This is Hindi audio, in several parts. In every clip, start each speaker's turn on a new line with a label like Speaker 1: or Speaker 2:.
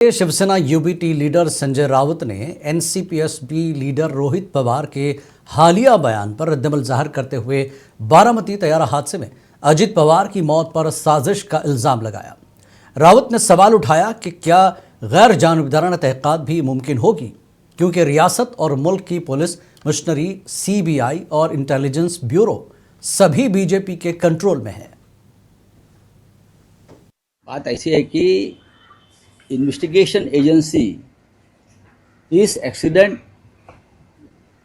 Speaker 1: शिवसेना यूबीटी लीडर संजय राउत ने एनसीपीएसबी लीडर रोहित पवार के हालिया बयान पर रद्दमल जाहिर करते हुए बारामती तैयारा हादसे में अजित पवार की मौत पर साजिश का इल्जाम लगाया। राउत ने सवाल उठाया कि क्या गैर जानिबदाराना तहकीकात भी मुमकिन होगी, क्योंकि रियासत और मुल्क की पुलिस, मिशनरी, सीबीआई और इंटेलिजेंस ब्यूरो सभी बीजेपी के कंट्रोल में है।
Speaker 2: बात ऐसी है कि इन्वेस्टिगेशन एजेंसी इस एक्सीडेंट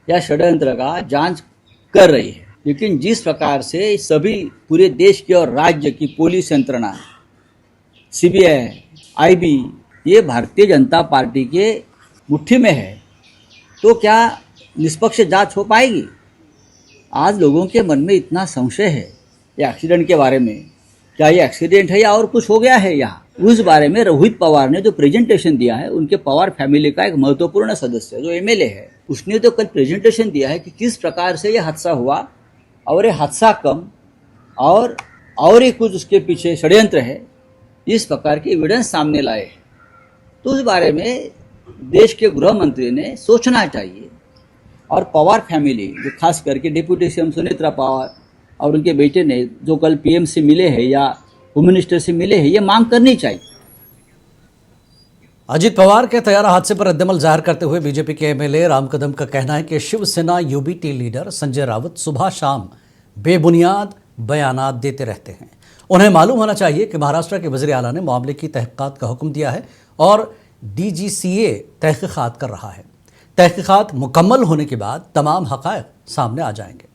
Speaker 2: या षड्यंत्र का जांच कर रही है, लेकिन जिस प्रकार से सभी पूरे देश की और राज्य की पुलिस यंत्रणा, सीबीआई, आईबी, ये भारतीय जनता पार्टी के मुट्ठी में है, तो क्या निष्पक्ष जांच हो पाएगी? आज लोगों के मन में इतना संशय है ये एक्सीडेंट के बारे में, क्या ये एक्सीडेंट है या और कुछ हो गया है यहाँ, उस बारे में रोहित पवार ने जो प्रेजेंटेशन दिया है, उनके पवार फैमिली का एक महत्वपूर्ण सदस्य जो एमएलए है, उसने तो कल प्रेजेंटेशन दिया है कि किस प्रकार से ये हादसा हुआ और ये हादसा कम और ये कुछ उसके पीछे षड्यंत्र है, इस प्रकार के एविडेंस सामने लाए हैं। तो उस बारे में देश के गृह मंत्री ने सोचना चाहिए और पवार फैमिली, जो खास करके डिप्टी सीएम सुनेत्रा पवार और उनके बेटे ने जो कल पीएम से मिले हैं या होम मिनिस्टर से मिले हैं, ये मांग करनी चाहिए।
Speaker 1: अजित पवार के तैयारा हादसे पर रद्दमल जाहिर करते हुए बीजेपी के एमएलए राम कदम का कहना है कि शिवसेना यूबीटी लीडर संजय राउत सुबह शाम बेबुनियाद बयानात देते रहते हैं। उन्हें मालूम होना चाहिए कि महाराष्ट्र के वज़ीर आला ने मामले की तहकीकात का हुक्म दिया है और डीजीसीए तहकीकात कर रहा है। तहकीकात मुकम्मल होने के बाद तमाम हक़ाइक़ सामने आ जाएंगे।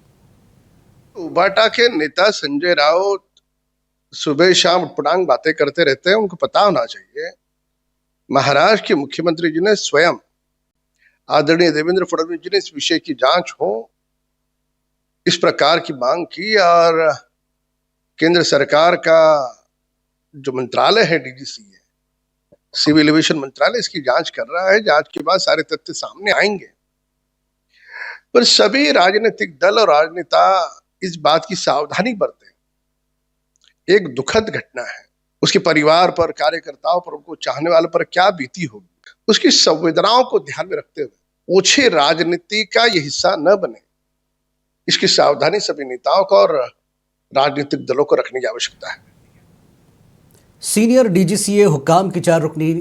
Speaker 3: उबाटा के नेता संजय राउत सुबह शाम उटपटांग बातें करते रहते हैं। उनको पता होना चाहिए महाराष्ट्र के मुख्यमंत्री जी ने स्वयं आदरणीय देवेंद्र फडणवीस जी ने इस विषय की जांच हो, इस प्रकार की मांग की और केंद्र सरकार का जो मंत्रालय है डीजीसीए, सिविल एविएशन मंत्रालय, इसकी जांच कर रहा है। जांच के बाद सारे तथ्य सामने आएंगे। पर सभी राजनीतिक दल और राजनेता इस बात की सावधानी बरतें। एक दुखद घटना है, उसके परिवार पर, कार्यकर्ताओं पर, उनको चाहने वालों पर क्या बीती होगी, उसकी संवेदनाओं को ध्यान में रखते हुए ओछे राजनीति का ये हिस्सा न बने, इसकी सावधानी सभी नेताओं को और राजनीतिक दलों को रखने की आवश्यकता है।
Speaker 1: सीनियर डीजीसीए हुक्काम की 4 रुकनी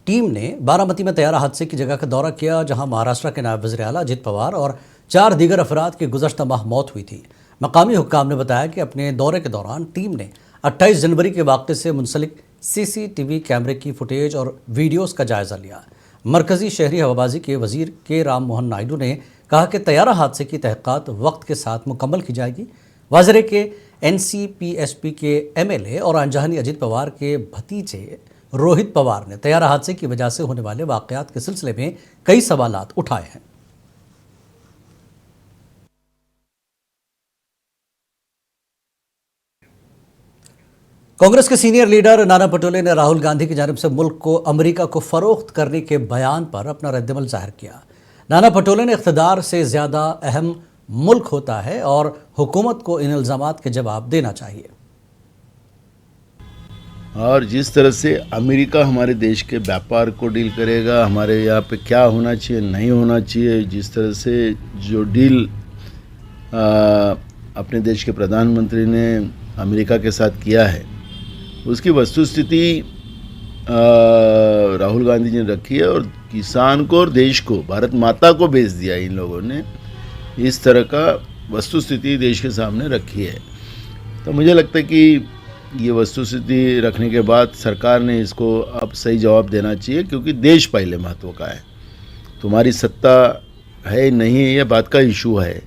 Speaker 1: टीम ने बारामती में तैयारा हादसे की जगह का दौरा किया, जहां महाराष्ट्र के नायब वज़ीर आला अजित पवार और 4 दीगर अफराद की गुज़श्ता माह मौत हुई थी। मकामी हुक्काम ने बताया कि अपने दौरे के दौरान टीम ने 28 जनवरी के वाक़े से मुंसलिक सीसीटीवी कैमरे की फुटेज और वीडियोस का जायज़ा लिया। मरकज़ी शहरी हवाबाजी के वज़ीर के राम मोहन नायडू ने कहा कि तैयारा हादसे की तहक़ीक़ात वक्त के साथ मुकम्मल की जाएगी। वाज़रे के एनसीपीएसपी के एमएलए और अनजानी अजित पवार के भतीजे रोहित पवार ने तैयारा हादसे की वजह से होने वाले वाक़यात के सिलसिले में कई सवालात उठाए हैं। कांग्रेस के सीनियर लीडर नाना पटोले ने राहुल गांधी की जानिब से मुल्क को अमेरिका को फरोख्त करने के बयान पर अपना रद्दमल जाहिर किया। नाना पटोले ने इख्तिदार से ज़्यादा अहम मुल्क होता है और हुकूमत को इन इल्ज़ामात के जवाब देना चाहिए।
Speaker 4: और जिस तरह से अमेरिका हमारे देश के व्यापार को डील करेगा, हमारे यहाँ पे क्या होना चाहिए, नहीं होना चाहिए, जिस तरह से जो डील अपने देश के प्रधानमंत्री ने अमेरिका के साथ किया है, उसकी वस्तुस्थिति राहुल गांधी जी ने रखी है और किसान को और देश को, भारत माता को बेच दिया इन लोगों ने। इस तरह का वस्तुस्थिति देश के सामने रखी है। तो मुझे लगता है कि ये वस्तुस्थिति रखने के बाद सरकार ने इसको अब सही जवाब देना चाहिए, क्योंकि देश पहले महत्व का है। तुम्हारी सत्ता है नहीं है, ये बात का इशू है।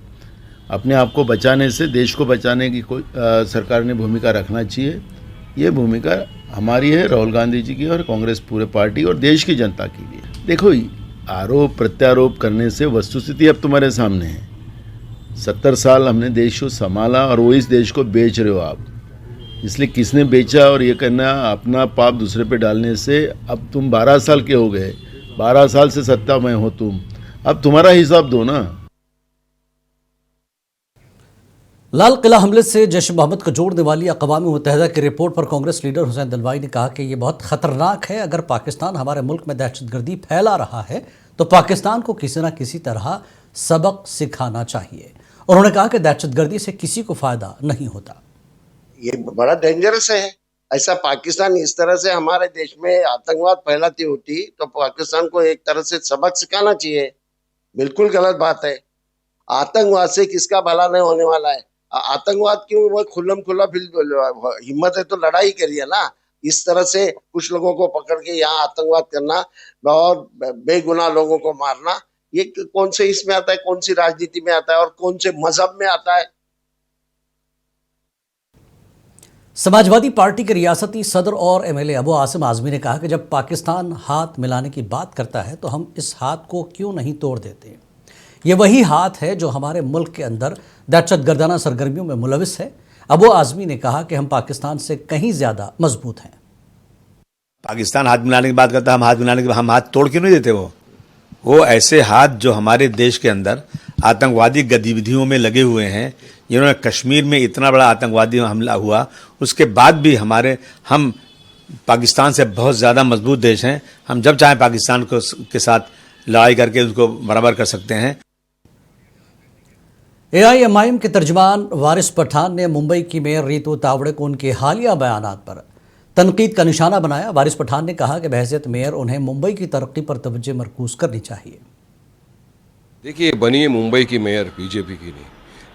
Speaker 4: अपने आप को बचाने से देश को बचाने की कोई सरकार ने भूमिका रखना चाहिए। ये भूमिका हमारी है, राहुल गांधी जी की और कांग्रेस पूरे पार्टी और देश की जनता की भी है। देखो, आरोप प्रत्यारोप करने से वस्तुस्थिति अब तुम्हारे सामने है। 70 साल हमने देश को संभाला और वो इस देश को बेच रहे हो आप। इसलिए किसने बेचा और ये करना, अपना पाप दूसरे पे डालने से अब तुम 12 साल के हो गए, 12 साल से सत्ता में हो तुम, अब तुम्हारा हिसाब दो ना।
Speaker 1: लाल किला हमले से जैश मोहम्मद को जोड़ने वाली अक़वाम मुत्तहिदा की रिपोर्ट पर कांग्रेस लीडर हुसैन दलवाई ने कहा कि ये बहुत खतरनाक है। अगर पाकिस्तान हमारे मुल्क में दहशतगर्दी फैला रहा है तो पाकिस्तान को किसी न किसी तरह सबक सिखाना चाहिए। उन्होंने कहा कि दहशतगर्दी से किसी को फायदा नहीं होता।
Speaker 5: ये बड़ा डेंजरस है। ऐसा पाकिस्तान इस तरह से हमारे देश में आतंकवाद फैलाती होती तो पाकिस्तान को एक तरह से सबक सिखाना चाहिए। बिल्कुल गलत बात है। आतंकवाद से किसका भला नहीं होने वाला है। आतंकवाद क्यों, वो खुल्लम खुल्ला हिम्मत है तो लड़ाई करिए ना। इस तरह से कुछ लोगों को पकड़ के यहाँ आतंकवाद करना और बेगुनाह लोगों को मारना, ये कौन से इसमें आता है, कौन सी राजनीति में आता है और कौन से मजहब में आता है।
Speaker 1: समाजवादी पार्टी के रियासती सदर और एमएलए अबू आसिम आजमी ने कहा कि जब पाकिस्तान हाथ मिलाने की बात करता है तो हम इस हाथ को क्यों नहीं तोड़ देते। ये वही हाथ है जो हमारे मुल्क के अंदर दहशतगर्दाना सरगर्मियों में मुलविस है। अबू आजमी ने कहा कि हम पाकिस्तान से कहीं ज्यादा मजबूत हैं।
Speaker 6: पाकिस्तान हाथ मिलाने की बात करता है, हम हाथ तोड़ क्यों नहीं देते। वो ऐसे हाथ जो हमारे देश के अंदर आतंकवादी गतिविधियों में लगे हुए हैं। जिन्होंने कश्मीर में इतना बड़ा आतंकवादी हमला हुआ, उसके बाद भी हम पाकिस्तान से बहुत ज़्यादा मजबूत देश हैं। हम जब चाहें पाकिस्तान के साथ लड़ाई करके उसको बराबर कर सकते हैं।
Speaker 1: एआईएमआईएम के तर्जुमान वारिस पठान ने मुंबई की मेयर रीतू तावड़े को उनके हालिया बयानात पर तनकीद का निशाना बनाया। वारिस पठान ने कहा कि बहैसियत मेयर उन्हें मुंबई की तरक्की पर तवज्जो मरकूज करनी चाहिए।
Speaker 7: देखिए, बनी है मुंबई की मेयर बीजेपी की नहीं,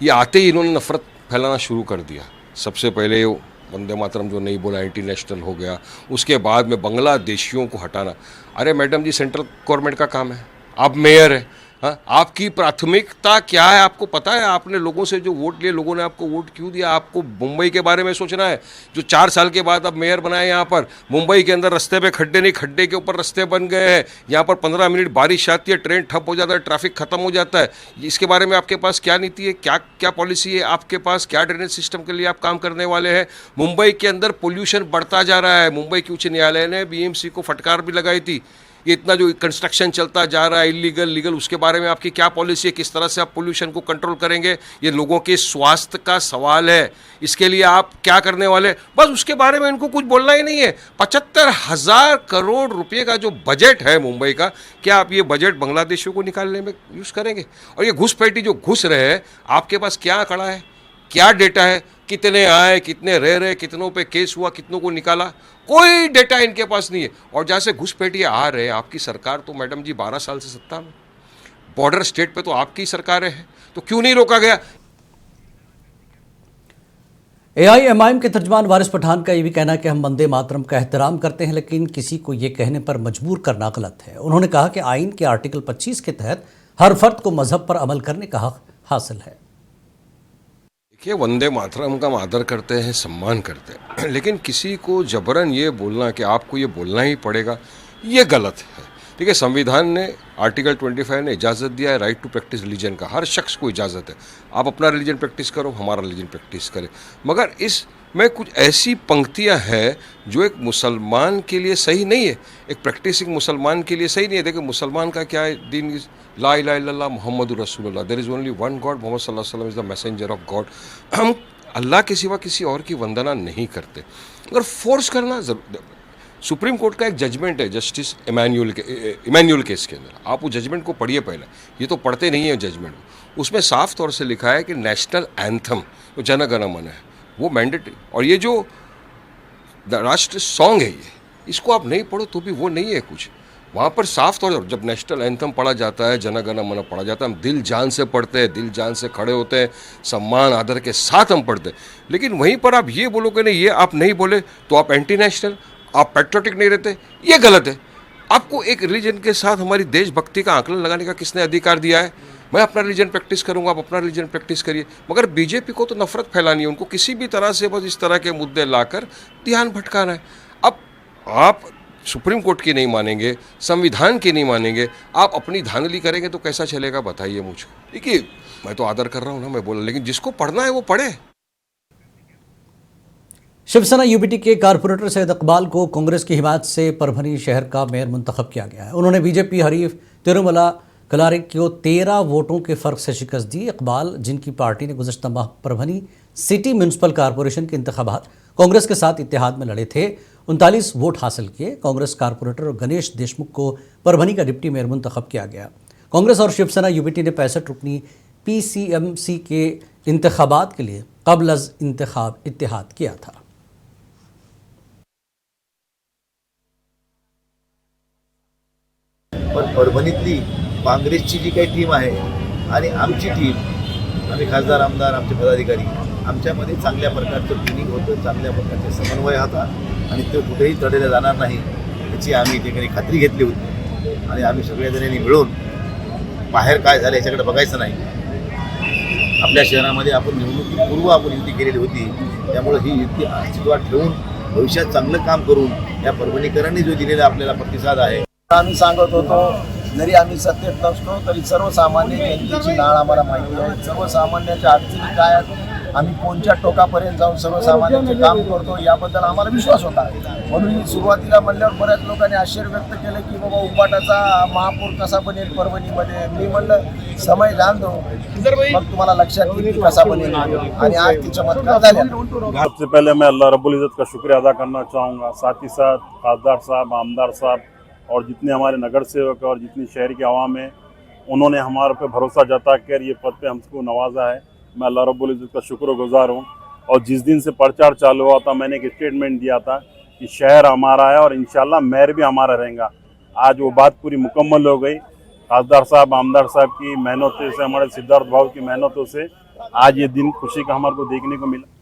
Speaker 7: ये आते ही इन्होंने नफरत फैलाना शुरू कर दिया। सबसे पहले वंदे मातरम जो नहीं बोला, इंटरनेशनल हो गया, उसके बाद में बांग्लादेशियों को हटाना। अरे मैडम जी, सेंट्रल गवर्नमेंट का काम है, आप मेयर है। हाँ, आपकी प्राथमिकता क्या है आपको पता है। आपने लोगों से जो वोट लिए, लोगों ने आपको वोट क्यों दिया। आपको मुंबई के बारे में सोचना है। जो 4 साल के बाद अब मेयर बनाए यहाँ पर, मुंबई के अंदर रास्ते पे खड्डे नहीं, खड्डे के ऊपर रास्ते बन गए हैं। यहाँ पर 15 मिनट बारिश आती है, ट्रेन ठप हो जाता है, ट्रैफिक खत्म हो जाता है। इसके बारे में आपके पास क्या नीति है, क्या पॉलिसी है आपके पास, क्या ड्रेनेज सिस्टम के लिए आप काम करने वाले हैं। मुंबई के अंदर पोल्यूशन बढ़ता जा रहा है। मुंबई की उच्च न्यायालय ने बीएमसी को फटकार भी लगाई थी। ये इतना जो कंस्ट्रक्शन चलता जा रहा है, इलीगल लीगल, उसके बारे में आपकी क्या पॉलिसी है, किस तरह से आप पोल्यूशन को कंट्रोल करेंगे। ये लोगों के स्वास्थ्य का सवाल है, इसके लिए आप क्या करने वाले, बस उसके बारे में इनको कुछ बोलना ही नहीं है। 75,000 करोड़ रुपए का जो बजट है मुंबई का, क्या आप ये बजट बांग्लादेशियों को निकालने में यूज़ करेंगे। और ये घुसपैठी जो घुस रहे हैं, आपके पास क्या आंकड़ा है, क्या डेटा है, कितने आए, कितने रह रहे, कितनों पे केस हुआ, कितनों को निकाला, कोई डेटा इनके पास नहीं है। और जहाँ से घुसपैठिए आ रहे हैं, आपकी सरकार तो मैडम जी 12 साल से सत्ता में, बॉर्डर स्टेट पे तो आपकी सरकारें हैं, तो क्यों नहीं रोका गया।
Speaker 1: एआईएमआईएम के तर्जुमान वारिस पठान का ये भी कहना है कि हम वंदे मातरम का एहतराम करते हैं, लेकिन किसी को ये कहने पर मजबूर करना गलत है। उन्होंने कहा कि आइन के आर्टिकल 25 के तहत हर फर्द को मजहब पर अमल करने का हक हासिल है।
Speaker 7: देखिए, वंदे मातरम का हम आदर करते हैं, सम्मान करते हैं, लेकिन किसी को जबरन ये बोलना कि आपको ये बोलना ही पड़ेगा, ये गलत है। देखिए, संविधान ने आर्टिकल 25 ने इजाज़त दिया है राइट टू प्रैक्टिस रिलीजन का। हर शख्स को इजाज़त है, आप अपना रिलीजन प्रैक्टिस करो, हमारा रिलीजन प्रैक्टिस करें। मगर इसमें कुछ ऐसी पंक्तियां हैं जो एक मुसलमान के लिए सही नहीं है, एक प्रैक्टिसिंग मुसलमान के लिए सही नहीं है। देखिए, मुसलमान का क्या है, दीन ला इलाहा इल्लल्लाह मुहम्मदुर रसूलुल्लाह, there is only one God, Muhammad सल्लल्लाहु अलैहि वसल्लम is the messenger of God. हम अल्लाह के सिवा किसी और की वंदना नहीं करते। अगर फोर्स करना, सुप्रीम कोर्ट का एक जजमेंट है जस्टिस इमैनुअल केस के अंदर, आप उस जजमेंट को पढ़िए पहले, ये तो पढ़ते नहीं है जजमेंट। उसमें साफ तौर से लिखा है कि नेशनल एंथम जो जन गण मन है वो मैंडेटरी, और ये जो राष्ट्र सॉन्ग है, ये इसको आप नहीं पढ़ो तो भी वो नहीं है कुछ। वहाँ पर साफ तौर पर जब नेशनल एंथम पढ़ा जाता है, जन गण मन पढ़ा जाता है, हम दिल जान से पढ़ते हैं, दिल जान से खड़े होते हैं, सम्मान आदर के साथ हम पढ़ते हैं। लेकिन वहीं पर आप ये बोलो कि नहीं, ये आप नहीं बोले तो आप एंटी नेशनल, आप पैट्रियोटिक नहीं रहते, ये गलत है। आपको एक रिलीजन के साथ हमारी देशभक्ति का आकलन लगाने का किसने अधिकार दिया है। मैं अपना रिलीजन प्रैक्टिस करूंगा, आप अपना रिलीजन प्रैक्टिस करिए। मगर बीजेपी को तो नफरत फैलानी है, उनको किसी भी तरह से बस इस तरह के मुद्दे लाकर ध्यान भटकाना है। अब आप सुप्रीम कोर्ट की नहीं मानेंगे, संविधान की नहीं मानेंगे, आप अपनी धांधली करेंगे तो कैसा चलेगा बताइए मुझको। देखिए, मैं तो आदर कर रहा हूँ ना, मैं बोला, लेकिन जिसको पढ़ना है वो पढ़े।
Speaker 1: शिवसेना यूबीटी के कारपोरेटर सैयद इकबाल को कांग्रेस की हिमायत से परभनी शहर का मेयर मुंतखब किया गया है। उन्होंने बीजेपी हरीफ तिरुमला कलारी को 13 वोटों के फर्क से शिकस्त दी। इकबाल, जिनकी पार्टी ने गुज़श्ता माह परभनी सिटी म्यूनसिपल कॉरपोरेशन के इंतखाबात कांग्रेस के साथ इत्तेहाद में लड़े थे, 39 वोट हासिल किए। कांग्रेस कारपोरेटर गणेश देशमुख को परभनी का डिप्टी मेयर मुंतखब किया गया। कांग्रेस और शिवसेना यूबीटी ने 65 रुकनी पीसीएमसी के इंतखाबात के लिए कबल अज इंतखाब इत्तेहाद किया था।
Speaker 8: पण परभणीतली काँग्रेसची जी काही टीम आहे आणि आमची टीम, आम्ही खासदार आमदार आमचे पदाधिकारी, आमच्यामध्ये चांगल्या प्रकारचं ट्रेनिंग होतं, चांगल्या प्रकारचे समन्वय होता आणि ते कुठेही तडले जाणार नाही याची आम्ही ठिकाणी खात्री घेतली होती। आणि आम्ही सगळ्याजणांनी मिळून बाहेर काय झालं याच्याकडे बघायचं नाही। आपल्या शहरामध्ये आपण निवडणुकीपूर्व आपण युती केलेली होती, त्यामुळे ही युती अस्तित्वात ठेवून भविष्यात चांगलं काम करून या परभणीकरांनी जो दिलेला आपल्याला प्रतिसाद आहे,
Speaker 9: आम्ही सांगत होतो, जरी आम्ही सत्तेत नसतो तरी सर्वसामान्य जनतेची नाळ आम्हाला माहिती आहे। सर्वसामान्याच्या अडचणी काय आहेत, आम्ही कोणत्या टोकापर्यंत जाऊन सर्वसामान्यांचे काम करतो याबद्दल आम्हाला विश्वास होता। म्हणून मी सुरुवातीला म्हणल्यावर बऱ्याच लोकांनी आश्चर्य व्यक्त केलं की बाबा उंबाटाचा महापौर कसा बनेल परभणीमध्ये। मी म्हणलं समय जान दो, मग तुम्हाला लक्षात येईल कसा बनेल। आणि आज ती चमत्कार झाले।
Speaker 10: सबसे पहले मैं अल्लाह रब्बुल इज़्ज़त का शुक्रिया अदा करना चाहूँगा, साथ ही साथ खासदार साहब, आमदार साहब और जितने हमारे नगर सेवक और जितनी शहर की आवाम है, उन्होंने हमारे पे भरोसा जता कर ये पद पे हमको नवाजा है। मैं अल्लाह रब्बुल इज़्ज़त का शुक्रगुजार हूँ। और जिस दिन से प्रचार चालू हुआ था, मैंने एक स्टेटमेंट दिया था कि शहर हमारा है और इंशाल्लाह मेयर भी हमारा रहेगा। आज वो बात पूरी मुकम्मल हो गई। खासदार साहब, आमदार साहब की मेहनतों से, हमारे सिद्धार्थ भाव की मेहनतों से आज ये दिन खुशी का हमारे को देखने को मिला।